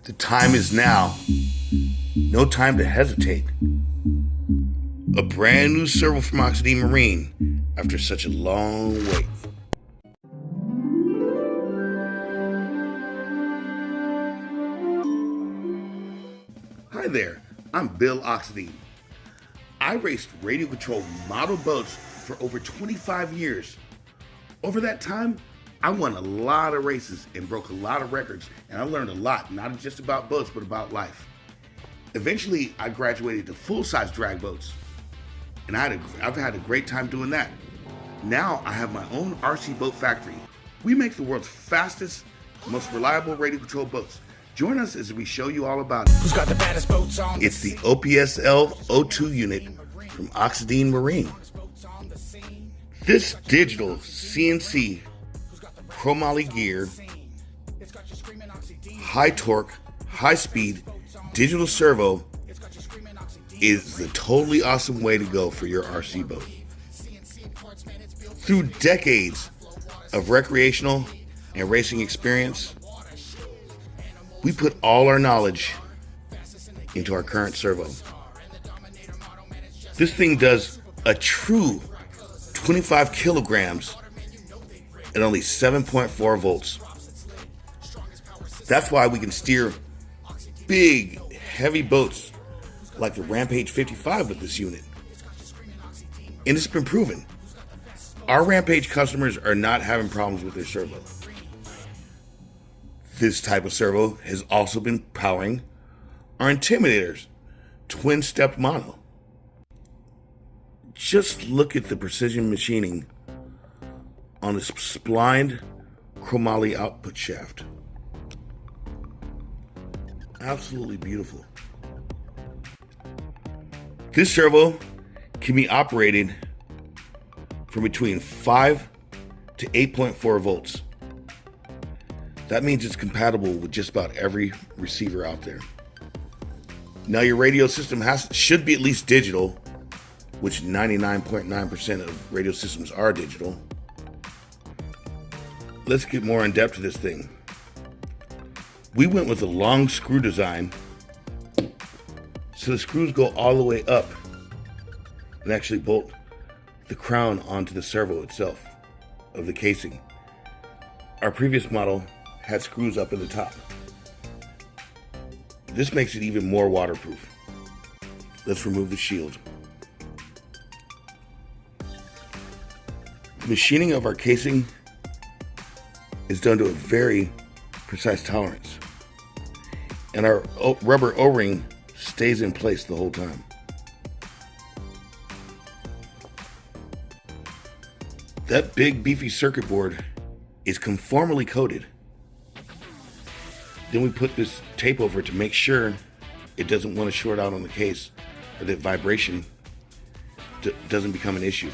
The time is now. No time to hesitate. A brand new servo from Oxidean Marine after such a long wait. Hi there, I'm Bill Oxidean. I raced radio controlled model boats for over 25 years. Over that time, I won a lot of races and broke a lot of records, and I learned a lot, not just about boats, but about life. Eventually, I graduated to full-size drag boats, and I've had a great time doing that. Now, I have my own RC boat factory. We make the world's fastest, most reliable radio-controlled boats. Join us as we show you all about it. Who's got the baddest boats on? It's the OPSL-02 unit from Oxidean Marine. This digital CNC chromoly gear, high torque, high speed, digital servo is the totally awesome way to go for your RC boat. Through decades of recreational and racing experience, we put all our knowledge into our current servo. This thing does a true 25 kilograms at only 7.4 volts. That's why we can steer big, heavy boats like the Rampage 55 with this unit. And it's been proven. Our Rampage customers are not having problems with their servo. This type of servo has also been powering our Intimidator's twin-step mono. Just look at the precision machining on this splined chromoly output shaft. Absolutely beautiful. This servo can be operated from between 5 to 8.4 volts. That means it's compatible with just about every receiver out there. Now your radio system should be at least digital, which 99.9% of radio systems are digital. Let's get more in depth to this thing. We went with a long screw design, so the screws go all the way up and actually bolt the crown onto the servo itself of the casing. Our previous model had screws up in the top. This makes it even more waterproof. Let's remove the shield. The machining of our casing is done to a very precise tolerance, and our rubber O-ring stays in place the whole time. That big beefy circuit board is conformally coated. Then we put this tape over it to make sure it doesn't want to short out on the case, or that vibration doesn't become an issue.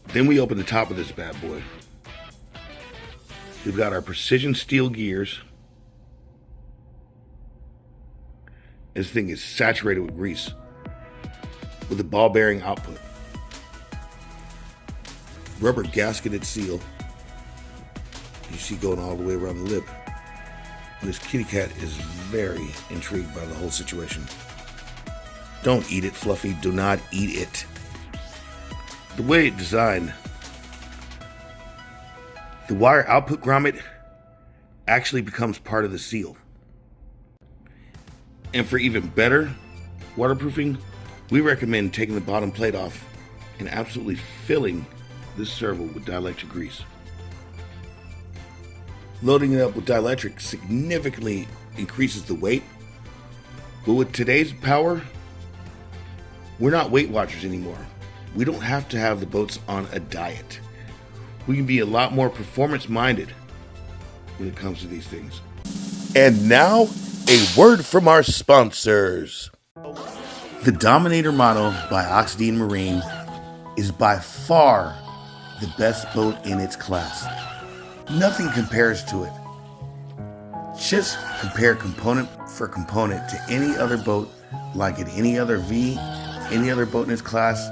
Then we open the top of this bad boy. We've got our precision steel gears. This thing is saturated with grease with a ball bearing output. Rubber gasketed seal. You see going all the way around the lip. And this kitty cat is very intrigued by the whole situation. Don't eat it, Fluffy. Do not eat it. The way it's designed, the wire output grommet actually becomes part of the seal. And for even better waterproofing, we recommend taking the bottom plate off and absolutely filling this servo with dielectric grease. Loading it up with dielectric significantly increases the weight, but with today's power, we're not Weight Watchers anymore. We don't have to have the boats on a diet. We can be a lot more performance-minded when it comes to these things. And now, a word from our sponsors. The Dominator model by Oxidean Marine is by far the best boat in its class. Nothing compares to it. Just compare component for component to any other boat like it, any other V, any other boat in its class,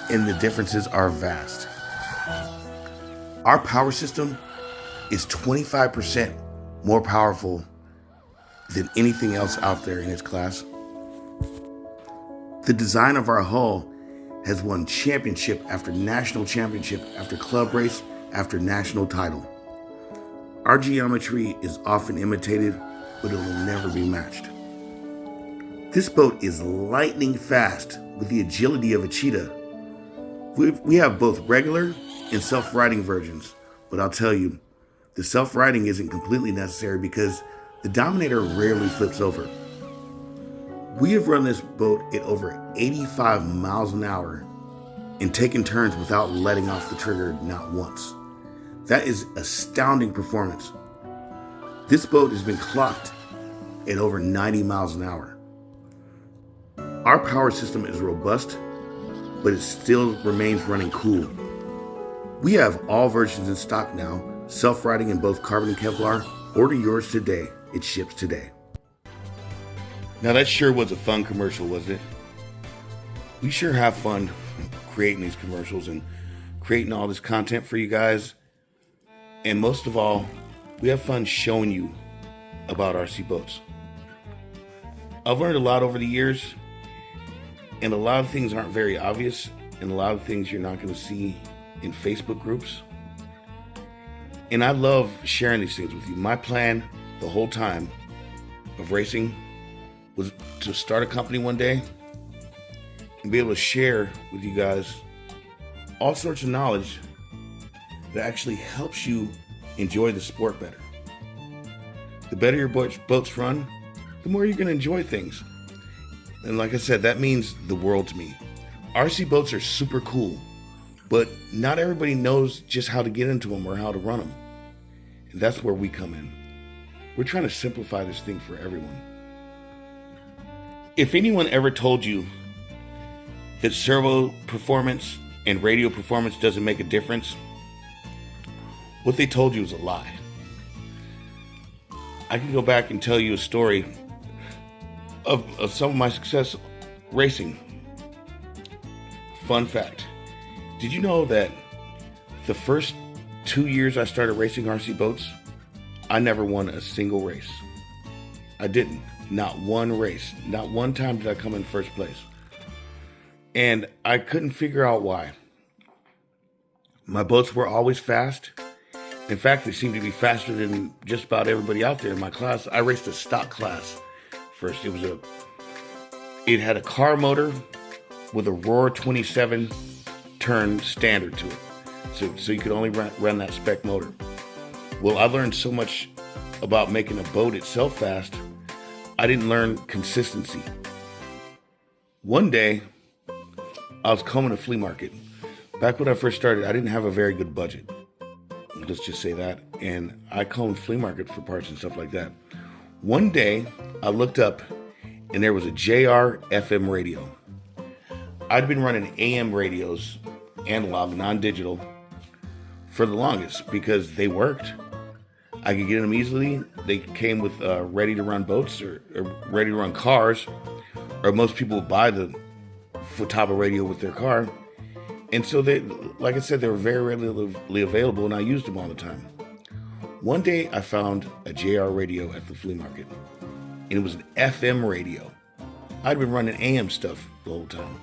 and the differences are vast. Our power system is 25% more powerful than anything else out there in its class. The design of our hull has won championship after national championship after club race after national title. Our geometry is often imitated, but it will never be matched. This boat is lightning fast with the agility of a cheetah. We have both regular and self-riding versions, but I'll tell you, the self-riding isn't completely necessary because the Dominator rarely flips over. We have run this boat at over 85 miles an hour and taken turns without letting off the trigger not once. That is astounding performance. This boat has been clocked at over 90 miles an hour. Our power system is robust, but it still remains running cool. We have all versions in stock now, self-riding in both carbon and Kevlar. Order yours today. It ships today. Now that sure was a fun commercial, wasn't it? We sure have fun creating these commercials and creating all this content for you guys. And most of all, we have fun showing you about RC boats. I've learned a lot over the years, and a lot of things aren't very obvious, and a lot of things you're not going to see in Facebook groups. And I love sharing these things with you. My plan the whole time of racing was to start a company one day and be able to share with you guys all sorts of knowledge that actually helps you enjoy the sport better. The better your boats run, the more you're going to enjoy things. And like I said, that means the world to me. RC boats are super cool, but not everybody knows just how to get into them or how to run them. And that's where we come in. We're trying to simplify this thing for everyone. If anyone ever told you that servo performance and radio performance doesn't make a difference, what they told you is a lie. I can go back and tell you a story of some of my success racing. Fun fact. Did you know that the first 2 years I started racing RC boats, I never won a single race? I didn't. Not one race. Not one time did I come in first place. And I couldn't figure out why. My boats were always fast. In fact, they seemed to be faster than just about everybody out there in my class. I raced a stock class first. It had a car motor with a Roar 27 turn standard to it. So you could only run that spec motor. Well, I learned so much about making a boat itself fast, I didn't learn consistency. One day, I was combing a flea market. Back when I first started, I didn't have a very good budget. Let's just say that. And I combed flea market for parts and stuff like that. One day, I looked up and there was a JR FM radio. I'd been running AM radios, analog, non-digital, for the longest because they worked. I could get them easily. They came with ready-to-run boats or ready-to-run cars, or most people would buy the Futaba radio with their car. And so they, like I said, they were very readily available, and I used them all the time. One day, I found a JR radio at the flea market, and it was an FM radio. I'd been running AM stuff the whole time.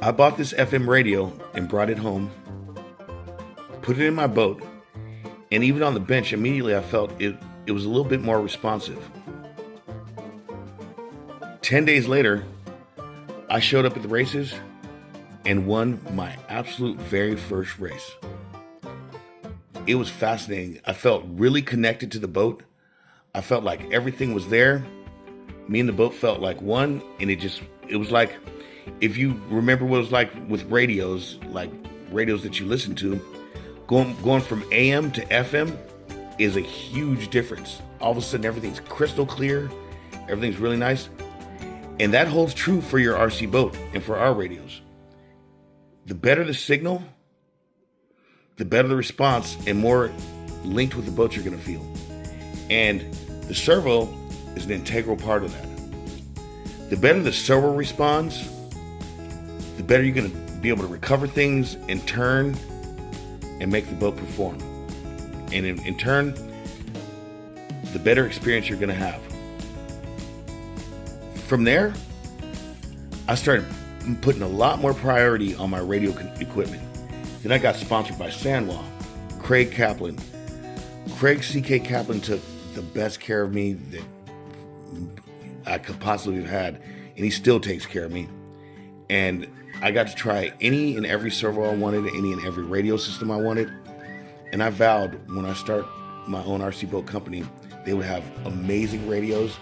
I bought this FM radio and brought it home, put it in my boat, and even on the bench, immediately I felt it was a little bit more responsive. 10 days later, I showed up at the races and won my absolute very first race. It was fascinating. I felt really connected to the boat. I felt like everything was there. Me and the boat felt like one, and it was like, if you remember what it was like with radios, like radios that you listen to, going from AM to FM is a huge difference. All of a sudden, everything's crystal clear. Everything's really nice. And that holds true for your RC boat and for our radios. The better the signal, the better the response, and more linked with the boat you're going to feel. And the servo is an integral part of that. The better the servo responds, the better you're going to be able to recover things and turn and make the boat perform. And in turn, the better experience you're going to have. From there, I started putting a lot more priority on my radio equipment. Then I got sponsored by Sanwa, Craig Kaplan. Craig C.K. Kaplan took the best care of me that I could possibly have had, and he still takes care of me. And I got to try any and every servo I wanted, any and every radio system I wanted. And I vowed when I start my own RC boat company, they would have amazing radios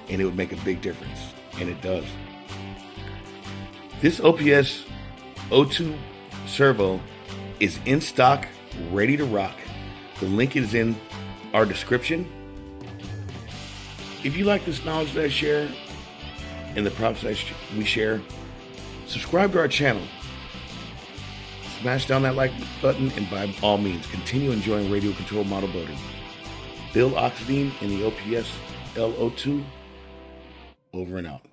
and it would make a big difference. And it does. This OPSL-02 servo is in stock, ready to rock. The link is in our description. If you like this knowledge that I share and the props that we share, subscribe to our channel. Smash down that like button, and by all means, continue enjoying radio control model boating. Bill Oxidean in the OPSL-02, over and out.